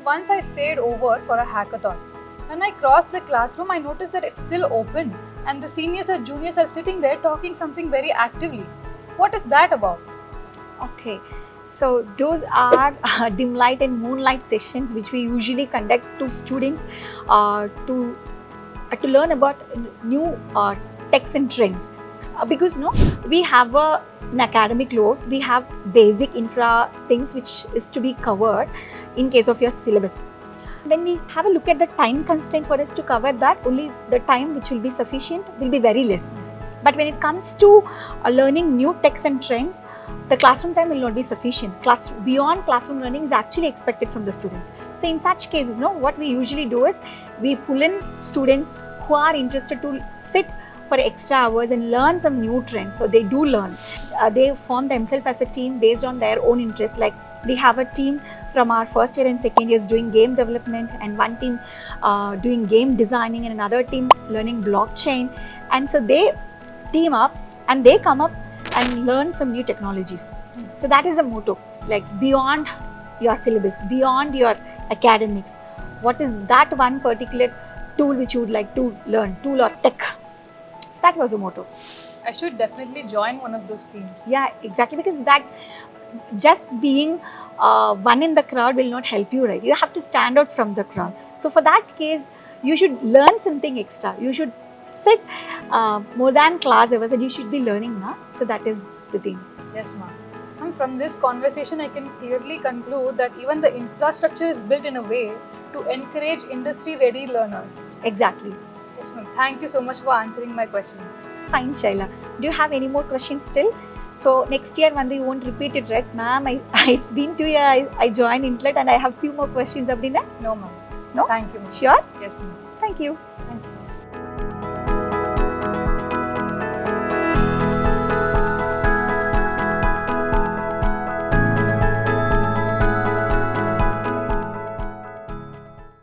once I stayed over for a hackathon. When I crossed the classroom, I noticed that it's still open and the seniors and juniors are sitting there talking something very actively. What is that about? Okay, so those are dim light and moonlight sessions which we usually conduct to students to learn about new techs and trends. Because we have an academic load, we have basic infra things which is to be covered in case of your syllabus. When we have a look at the time constraint for us to cover that, only the time which will be sufficient will be very less. But when it comes to learning new techs and trends, the classroom time will not be sufficient. Beyond classroom learning is actually expected from the students. So in such cases, what we usually do is we pull in students who are interested to sit for extra hours and learn some new trends. So they do learn. They form themselves as a team based on their own interest. Like we have a team from our first year and second years doing game development, and one team doing game designing, and another team learning blockchain. And so they team up and they come up and learn some new technologies. So that is the motto, like beyond your syllabus, beyond your academics, what is that one particular tool which you would like to learn, tool or tech? So that was the motto. I should definitely join one of those teams. Yeah, exactly, because that just being one in the crowd will not help you, right? You have to stand out from the crowd. So for that case, you should learn something extra. You should sit more than class hours and you should be learning now. So that is the thing. Yes, ma'am. And from this conversation, I can clearly conclude that even the infrastructure is built in a way to encourage industry-ready learners. Exactly. Yes, ma'am. Thank you so much for answering my questions. Fine, Shaila. Do you have any more questions still? So next year, Vande, you won't repeat it, right? Ma'am, it's been 2 years I joined Intellect and I have few more questions. Abdina? No, ma'am. No? Thank you, ma'am. Sure? Yes, ma'am. Thank you. Thank you.